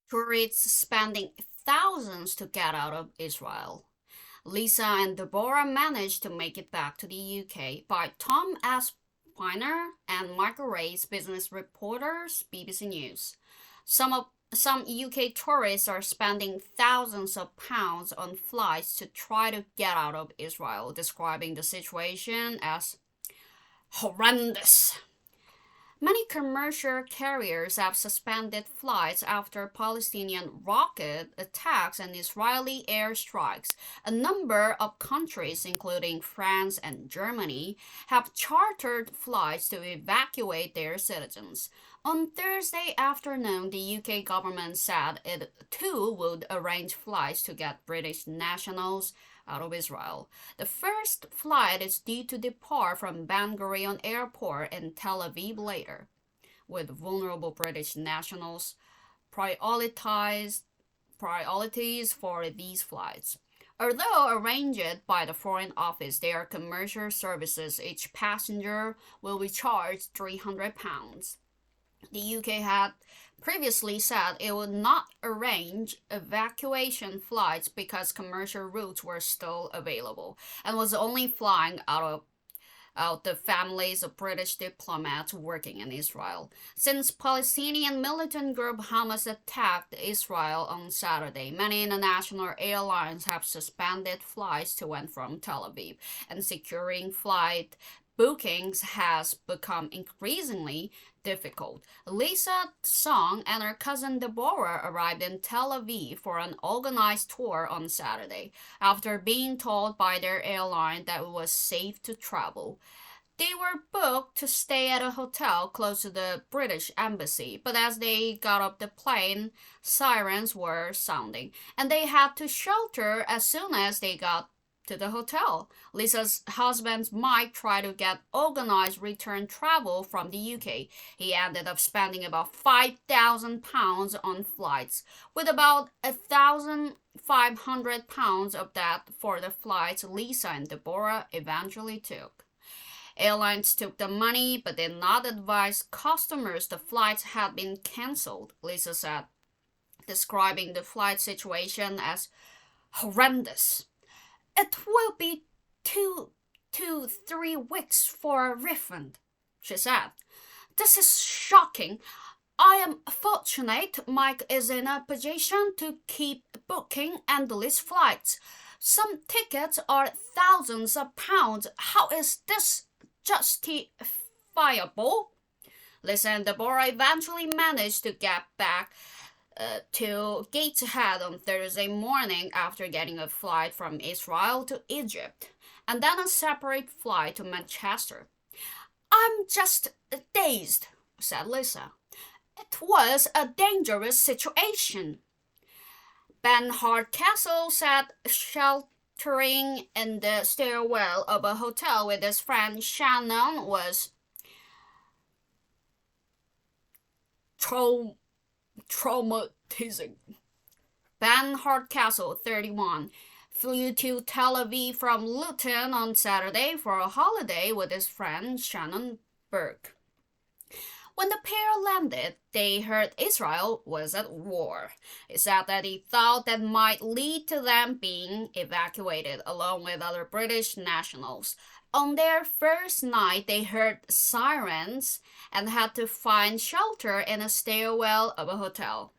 Tourists spending thousands to get out of Israel. Lisa and Deborah managed to make it back to the UK by Tom S. Piner and Michael Ray's business reporters, BBC News. Some UK tourists are spending thousands of pounds on flights to try to get out of Israel, describing the situation as horrendous. Many commercial carriers have suspended flights after Palestinian rocket attacks and Israeli airstrikes. A number of countries, including France and Germany, have chartered flights to evacuate their citizens. On Thursday afternoon, the UK government said it too would arrange flights to get British nationals out of Israel. The first flight is due to depart from Ben Gurion Airport in Tel Aviv later, with vulnerable British nationals priorities for these flights. Although arranged by the Foreign Office, they are commercial services. Each passenger will be charged £300. The UK had previously said it would not arrange evacuation flights because commercial routes were still available and was only flying out the families of British diplomats working in Israel. Since Palestinian militant group Hamas attacked Israel on Saturday, many international airlines have suspended flights to and from Tel Aviv, and securing flight bookings has become increasingly difficult. Lisa Song and her cousin Deborah arrived in Tel Aviv for an organized tour on Saturday after being told by their airline that it was safe to travel. They were booked to stay at a hotel close to the British embassy, but as they got off the plane, sirens were sounding, and they had to shelter as soon as they got to the hotel. Lisa's husband Mike tried to get organized return travel from the UK. He ended up spending about £5,000 on flights, with about £1,500 of that for the flights Lisa and Deborah eventually took. Airlines took the money but did not advise customers the flights had been cancelled, Lisa said, describing the flight situation as horrendous. It will be 2 to 3 weeks for a refund, she said. This is shocking. I am fortunate Mike is in a position to keep booking endless flights. Some tickets are thousands of pounds. How is this justifiable? Lisa and Deborah eventually managed to get back to Gateshead on Thursday morning after getting a flight from Israel to Egypt, and then a separate flight to Manchester. I'm just dazed, said Lisa. It was a dangerous situation. Ben Hardcastle said sheltering in the stairwell of a hotel with his friend Shannon was traumatizing. Ben Hardcastle, 31, flew to Tel Aviv from Luton on Saturday for a holiday with his friend Shannon Burke. When the pair landed, they heard Israel was at war. He said that he thought that might lead to them being evacuated along with other British nationals. On their first night, they heard sirens and had to find shelter in a stairwell of a hotel.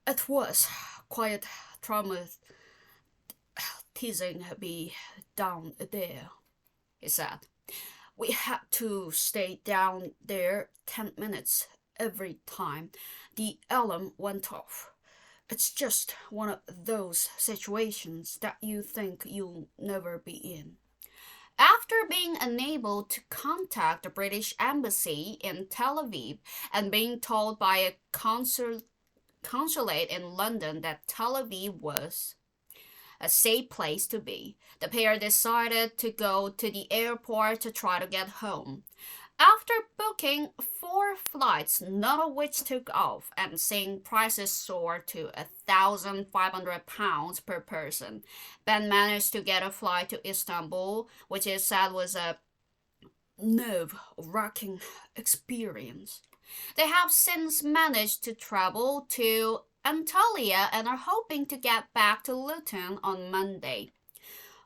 It was quite traumatizing be down there, he said. We had to stay down there 10 minutes every time the alarm went off. It's just one of those situations that you think you'll never be in. After being unable to contact the British embassy in Tel Aviv and being told by a consulate in London that Tel Aviv was a safe place to be, the pair decided to go to the airport to try to get home. After booking 4 flights, none of which took off, and seeing prices soar to £1,500 per person, Ben managed to get a flight to Istanbul, which he said was a nerve-wracking experience. They have since managed to travel to Antalya and are hoping to get back to Luton on Monday.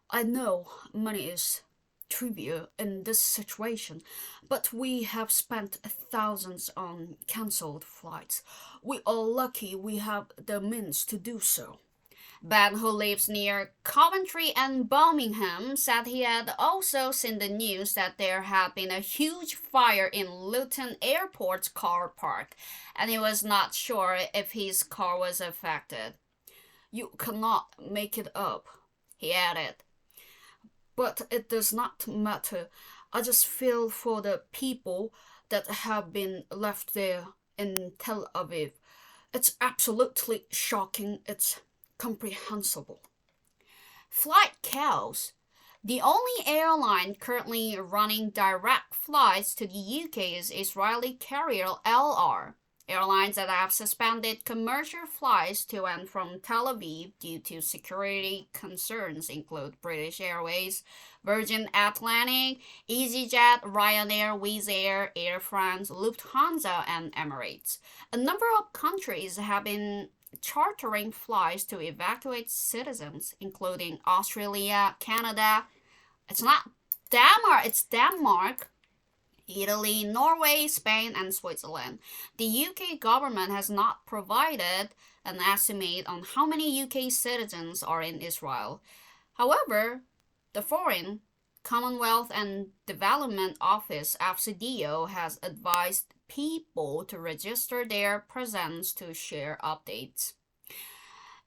I know money is trivial in this situation, but we have spent thousands on cancelled flights. We are lucky we have the means to do so. Ben, who lives near Coventry and Birmingham, said he had also seen the news that there had been a huge fire in Luton Airport's car park, and he was not sure if his car was affected. You cannot make it up, he added. But it does not matter. I just feel for the people that have been left there in Tel Aviv. It's absolutely shocking. It's comprehensible. Flight chaos. The only airline currently running direct flights to the UK is Israeli carrier LR. Airlines that have suspended commercial flights to and from Tel Aviv due to security concerns include British Airways, Virgin Atlantic, EasyJet, Ryanair, Wizz Air, Air France, Lufthansa, and Emirates. A number of countries have been chartering flights to evacuate citizens, including Australia, Canada. It's not Denmark, it's Denmark, Italy, Norway, Spain, and Switzerland. The UK government has not provided an estimate on how many UK citizens are in Israel. However, the Foreign, Commonwealth and Development Office, FCDO, has advised people to register their presence to share updates,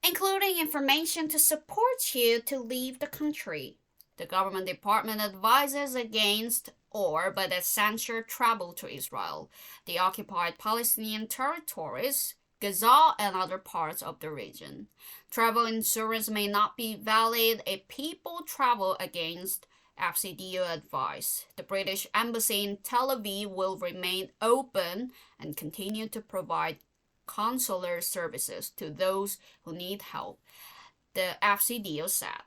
including information to support you to leave the country. The government department advises against but essential travel to Israel, the occupied Palestinian territories, Gaza, and other parts of the region. Travel insurance may not be valid if people travel against FCDO advice. The British Embassy in Tel Aviv will remain open and continue to provide consular services to those who need help, the FCDO said.